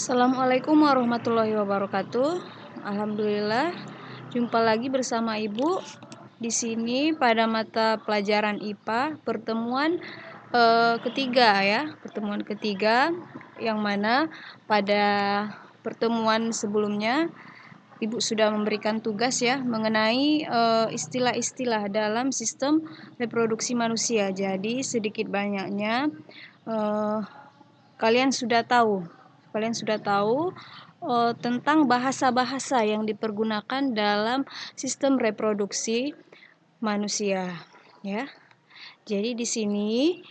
Assalamualaikum warahmatullahi wabarakatuh. Alhamdulillah, jumpa lagi bersama Ibu di sini pada mata pelajaran IPA pertemuan ketiga ya, pertemuan ketiga yang mana pada pertemuan sebelumnya Ibu sudah memberikan tugas ya mengenai istilah-istilah dalam sistem reproduksi manusia. Jadi sedikit banyaknya kalian sudah tahu tentang bahasa-bahasa yang dipergunakan dalam sistem reproduksi manusia ya. Jadi di sini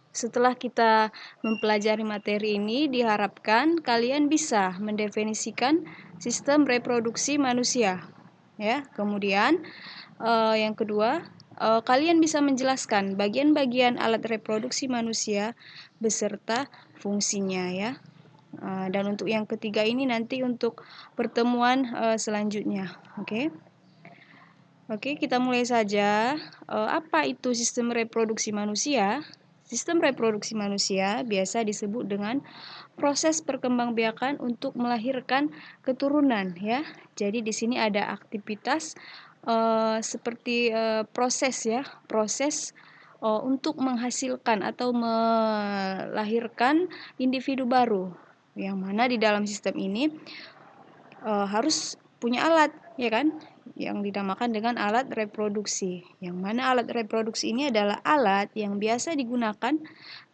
setelah kita mempelajari materi ini, diharapkan kalian bisa mendefinisikan sistem reproduksi manusia ya. Kemudian yang kedua, kalian bisa menjelaskan bagian-bagian alat reproduksi manusia beserta fungsinya ya. Dan untuk yang ketiga ini nanti untuk pertemuan selanjutnya. Oke, kita mulai saja. Apa itu sistem reproduksi manusia? Sistem reproduksi manusia biasa disebut dengan proses perkembangbiakan untuk melahirkan keturunan ya. Jadi di sini ada aktivitas seperti proses untuk menghasilkan atau melahirkan individu baru, yang mana di dalam sistem ini harus punya alat ya kan, yang dinamakan dengan alat reproduksi, yang mana alat reproduksi ini adalah alat yang biasa digunakan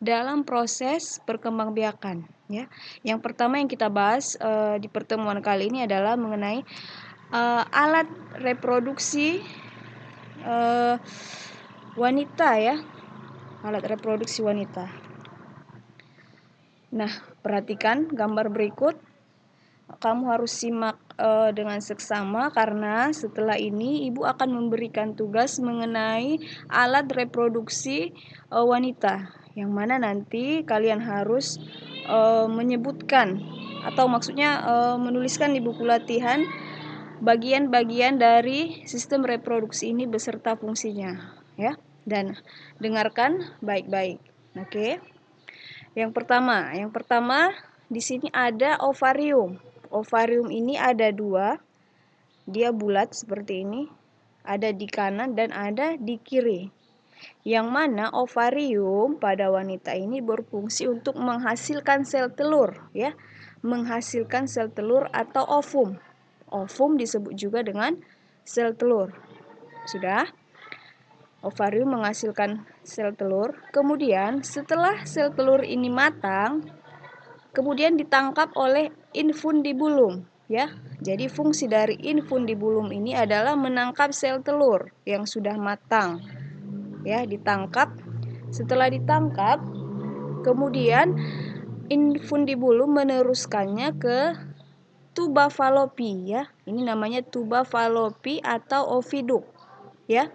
dalam proses perkembangbiakan ya. Yang pertama yang kita bahas di pertemuan kali ini adalah mengenai alat reproduksi wanita ya, alat reproduksi wanita. Nah, perhatikan gambar berikut. Kamu harus simak dengan seksama karena setelah ini Ibu akan memberikan tugas mengenai alat reproduksi wanita, yang mana nanti kalian harus menyebutkan atau maksudnya menuliskan di buku latihan bagian-bagian dari sistem reproduksi ini beserta fungsinya ya, dan dengarkan baik-baik. Oke. Yang pertama di sini ada ovarium. Ovarium ini ada dua, dia bulat seperti ini, ada di kanan dan ada di kiri. Yang mana ovarium pada wanita ini berfungsi untuk menghasilkan sel telur ya, menghasilkan sel telur atau ovum. Ovum disebut juga dengan sel telur. Sudah? Ovarium menghasilkan sel telur. Kemudian setelah sel telur ini matang, kemudian ditangkap oleh infundibulum ya. Jadi fungsi dari infundibulum ini adalah menangkap sel telur yang sudah matang ya, ditangkap. Setelah ditangkap, kemudian infundibulum meneruskannya ke tuba Fallopi ya. Ini namanya tuba Fallopi atau oviduk ya.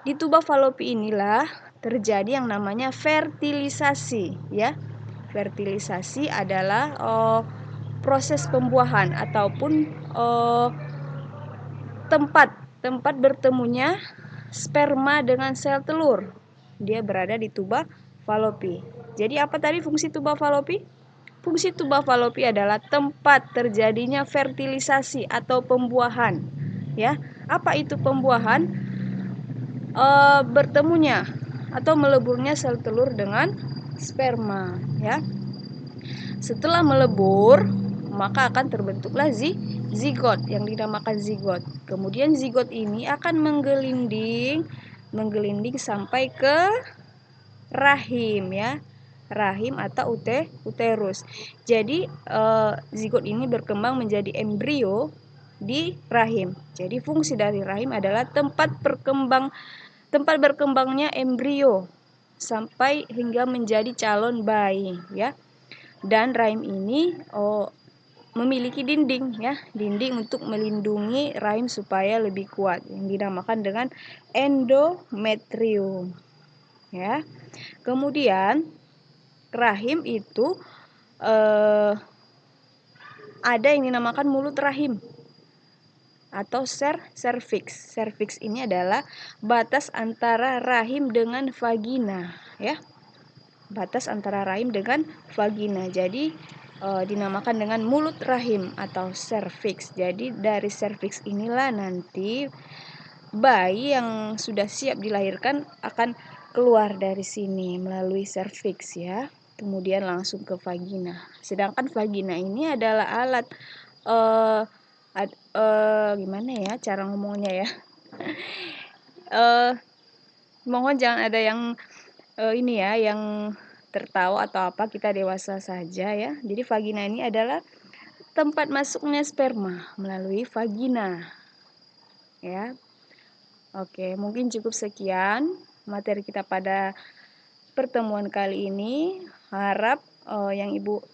Di tuba Fallopi inilah terjadi yang namanya fertilisasi ya. Fertilisasi adalah proses pembuahan ataupun tempat bertemunya sperma dengan sel telur. Dia berada di tuba Fallopi. Jadi apa tadi fungsi tuba Fallopi? Fungsi tuba Fallopi adalah tempat terjadinya fertilisasi atau pembuahan. Ya, apa itu pembuahan? Bertemunya atau meleburnya sel telur dengan sperma ya. Setelah melebur, maka akan terbentuklah zigot yang dinamakan zigot. Kemudian zigot ini akan menggelinding sampai ke rahim ya. Rahim atau uterus. Jadi zigot ini berkembang menjadi embrio di rahim. Jadi fungsi dari rahim adalah tempat berkembangnya embrio sampai hingga menjadi calon bayi ya. Dan rahim ini memiliki dinding ya, dinding untuk melindungi rahim supaya lebih kuat, yang dinamakan dengan endometrium ya. Kemudian rahim itu ada yang dinamakan mulut rahim atau cervix. Cervix ini adalah batas antara rahim dengan vagina ya. batas antara rahim dengan vagina. Jadi dinamakan dengan mulut rahim atau serviks. Jadi dari serviks inilah nanti bayi yang sudah siap dilahirkan akan keluar dari sini melalui serviks ya. Kemudian langsung ke vagina. Sedangkan vagina ini adalah alat gimana ya cara ngomongnya ya. Mohon jangan ada yang ini ya yang tertawa atau apa, kita dewasa saja ya. Jadi vagina ini adalah tempat masuknya sperma melalui vagina ya. Oke, mungkin cukup sekian materi kita pada pertemuan kali ini. Harap yang Ibu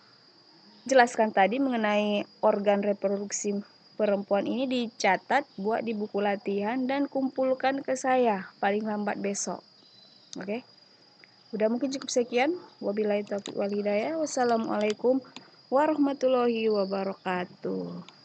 jelaskan tadi mengenai organ reproduksi perempuan ini dicatat, buat di buku latihan, dan kumpulkan ke saya paling lambat besok. Oke, udah mungkin cukup sekian. Wabillahi taufiq wal hidayah. Wassalamualaikum warahmatullahi wabarakatuh.